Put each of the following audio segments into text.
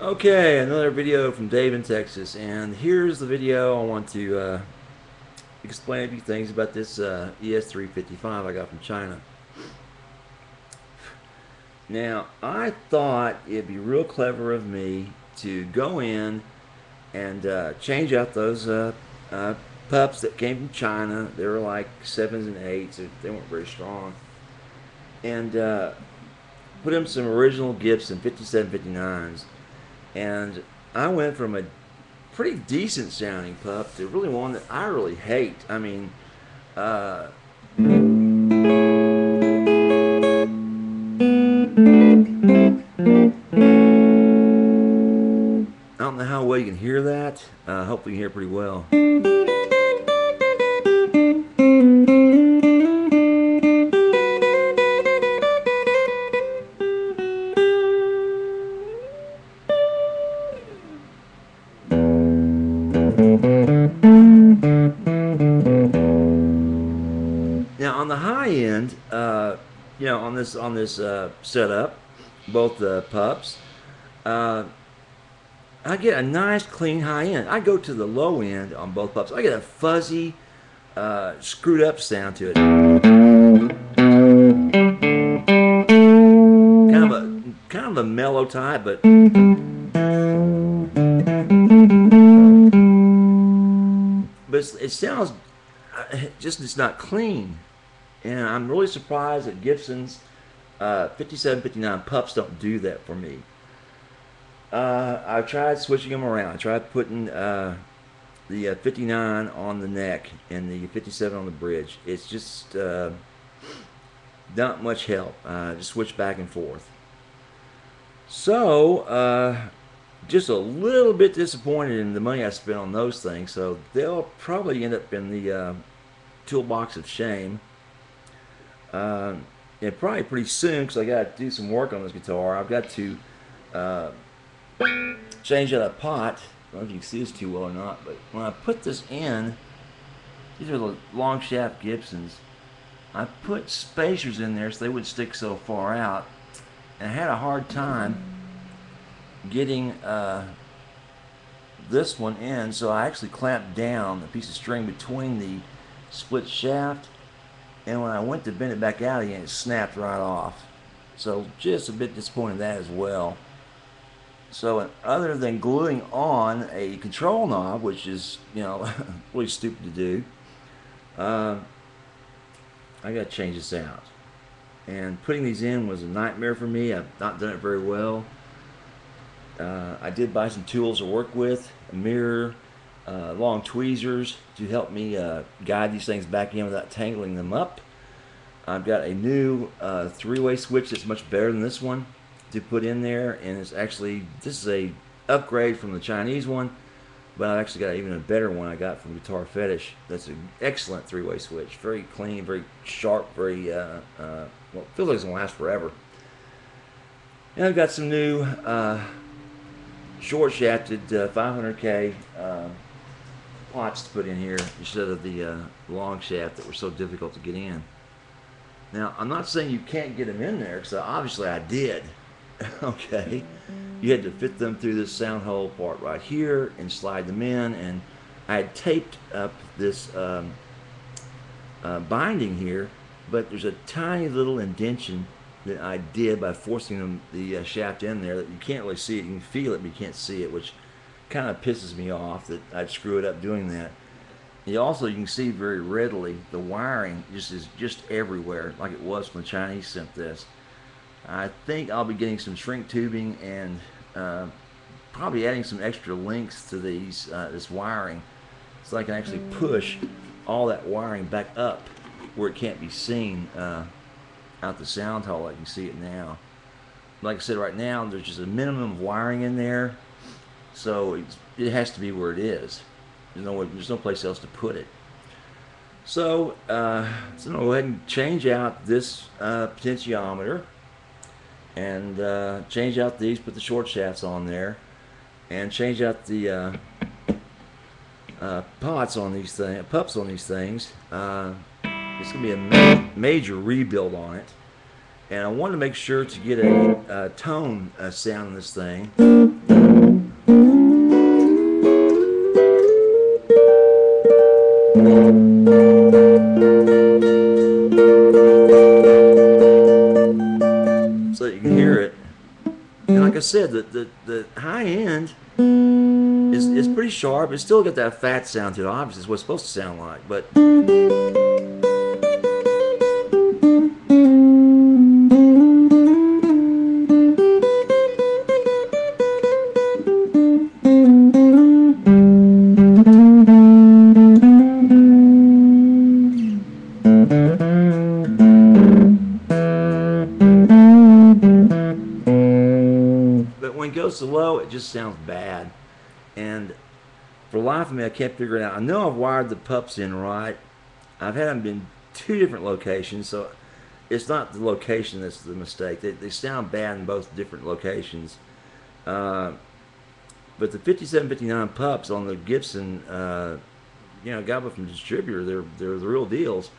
Okay, another video from Dave in Texas, and here's the video. I want to explain a few things about this ES355 I got from China. Now, I thought it'd be real clever of me to go in and change out those pups that came from China. They were like 7s and 8s, so they weren't very strong, and put in some original Gibson 5759s. And I went from a pretty decent sounding pup to really one that I really hate. I mean, I don't know how well you can hear that. Hopefully you can hear it pretty well. Now on the high end, on this setup, both the pups, uh, I get a nice clean high end. I go to the low end on both pups. I get a fuzzy, screwed up sound to it. Kind of a mellow type, but it sounds it's not clean. And I'm really surprised that Gibson's 5759 pups don't do that for me. I've tried switching them around. I tried putting the 59 on the neck and the 57 on the bridge. It's just not much help. Just switch back and forth. So, just a little bit disappointed in the money I spent on those things. So they'll probably end up in the toolbox of shame. And probably pretty soon, because I got to do some work on this guitar. I've got to change out a pot. I don't know if you can see this too well or not, but when I put this in, these are the long shaft Gibsons. I put spacers in there so they wouldn't stick so far out, and I had a hard time getting this one in, so I actually clamped down a piece of string between the split shaft, and when I went to bend it back out again, it snapped right off. So just a bit disappointed in that as well. So other than gluing on a control knob, which is, really stupid to do, I got to change this out. And putting these in was a nightmare for me. I've not done it very well. I did buy some tools to work with, a mirror, long tweezers to help me guide these things back in without tangling them up. I've got a new three-way switch that's much better than this one to put in there, and this is a upgrade from the Chinese one, but I've actually got even a better one I got from Guitar Fetish. That's an excellent three-way switch, very clean, very sharp, very well, it feels like it's gonna last forever. And I've got some new short shafted 500K pots to put in here instead of the long shaft that were so difficult to get in. Now, I'm not saying you can't get them in there, because obviously I did. Okay, you had to fit them through this sound hole part right here and slide them in, and I had taped up this binding here, but there's a tiny little indention that I did by forcing the shaft in there that you can't really see it. You can feel it, but you can't see it, which kind of pisses me off that I'd screw it up doing that. You can see very readily the wiring is just everywhere, like it was when the Chinese sent this. I think I'll be getting some shrink tubing and probably adding some extra links to this wiring, so I can actually push all that wiring back up where it can't be seen out the sound hole like you see it now. Like I said, right now there's just a minimum of wiring in there, so it has to be where it is. There's no place else to put it. So I'm going to go ahead and change out this potentiometer, and change out these, put the short shafts on there, and change out the pups on these things. It's going to be a major rebuild on it. And I wanted to make sure to get a tone sound in this thing. So that you can hear it. And like I said, the high end is pretty sharp. It's still got that fat sound to it. Obviously, it's what it's supposed to sound like. But when it goes to low, it just sounds bad. And for the life of me, I can't figure it out. I know I've wired the PUPs in right. I've had them in 2 different locations, so it's not the location that's the mistake. They sound bad in both different locations. But the 5759 PUPs on the Gibson, you know, got them from the distributor. They're the real deals.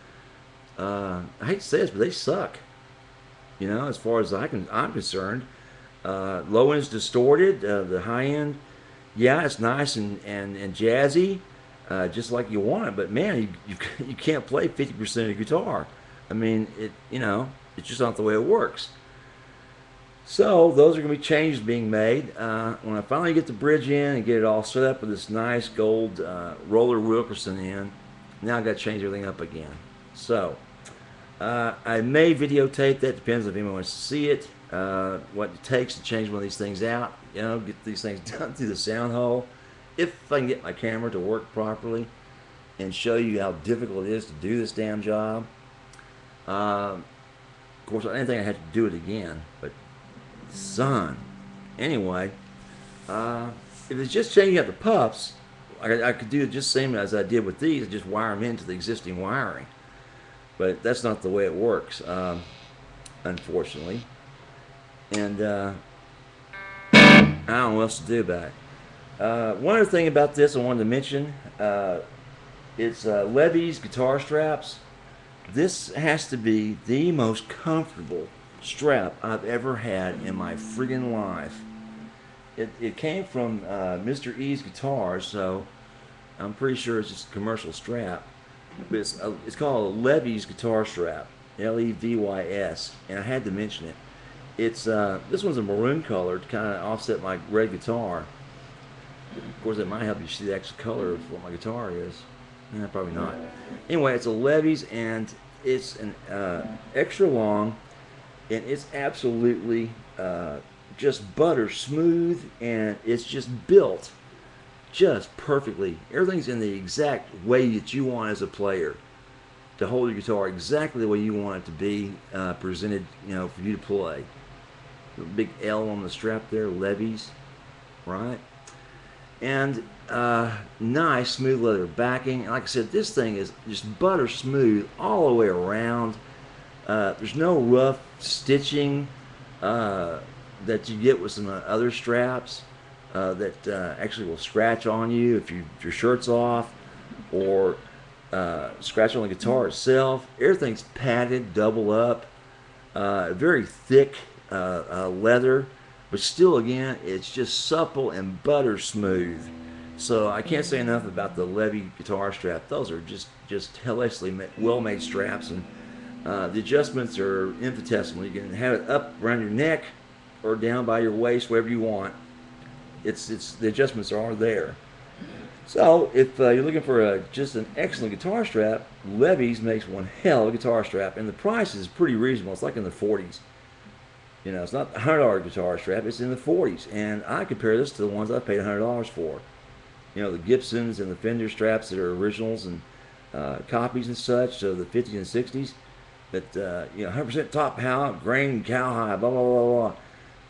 I hate to say this, but they suck. You know, as far as I'm concerned. Low end's distorted. The high end, yeah, it's nice and jazzy, just like you want it. But man, you can't play 50% of the guitar. I mean, you know, it's just not the way it works. So those are going to be changes being made when I finally get the bridge in and get it all set up with this nice gold roller Wilkerson in. Now I got to change everything up again. So I may videotape that. Depends if anyone wants to see it. What it takes to change one of these things out. You know, get these things done through the sound hole. If I can get my camera to work properly and show you how difficult it is to do this damn job. Of course, I didn't think I had to do it again, but son. Anyway, if it's just changing out the PUFs, I could do it just the same as I did with these, just wire them into the existing wiring. But that's not the way it works, unfortunately. And I don't know what else to do about it. One other thing about this I wanted to mention, it's Levy's guitar straps. This has to be the most comfortable strap I've ever had in my friggin' life. It came from Mr. E's Guitars, so I'm pretty sure it's just a commercial strap. But it's called a Levy's guitar strap, L-E-V-Y-S, and I had to mention it. It's this one's a maroon color to kind of offset my red guitar. Of course, it might help you see the actual color of what my guitar is. Probably not. Anyway, it's a Levy's, and it's an extra long, and it's absolutely just butter smooth, and it's just built just perfectly. Everything's in the exact way that you want as a player to hold your guitar exactly the way you want it to be presented, you know, for you to play. The big L on the strap there, Levy's, right? And nice smooth leather backing. And like I said, this thing is just butter smooth all the way around. There's no rough stitching that you get with some other straps that actually will scratch on you if your shirt's off, or scratch on the guitar itself. Everything's padded, double up, very thick leather, but still, again, it's just supple and butter smooth. So I can't say enough about the Levy guitar strap. Those are just hellishly well-made straps, and the adjustments are infinitesimal. You can have it up around your neck or down by your waist, wherever you want. The adjustments are there. So if you're looking for just an excellent guitar strap, Levy's makes one hell of a guitar strap, and the price is pretty reasonable. It's like in the 40s. You know, it's not a $100 guitar strap, it's in the 40s. And I compare this to the ones I paid $100 for. You know, the Gibsons and the Fender straps that are originals and copies and such, so the 50s and 60s, that, you know, 100% top power, grain, cowhide, blah, blah, blah, blah.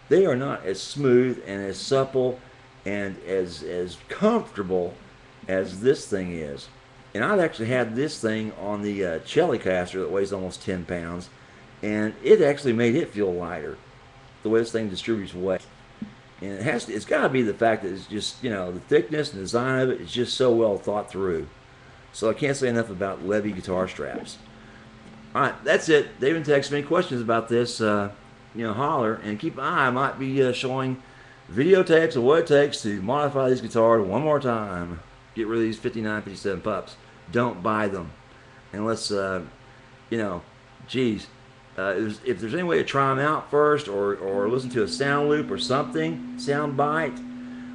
They are not as smooth and as supple and as comfortable as this thing is. And I've actually had this thing on the Telecaster that weighs almost 10 pounds, and it actually made it feel lighter, the way this thing distributes weight. And it's got to be the fact that it's just, you know, the thickness and design of it is just so well thought through. So I can't say enough about Levy guitar straps. All right, that's it. They've been texting me questions about this. Holler and keep an eye. I might be showing videotapes of what it takes to modify these guitars one more time. Get rid of these 59, 57 pups. Don't buy them unless you know, geez, if there's any way to try them out first, or listen to a sound loop or something, sound bite,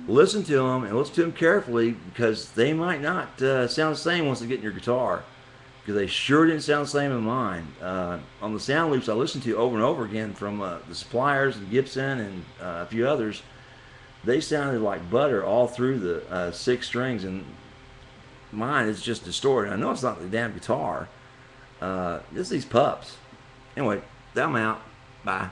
listen to them and listen to them carefully, because they might not sound the same once they get in your guitar. Because they sure didn't sound the same in mine. On the sound loops I listened to over and over again from the suppliers and Gibson and a few others, they sounded like butter all through the 6 strings, and mine is just distorted. I know it's not the damn guitar. It's these pups. Anyway, I'm out. Bye.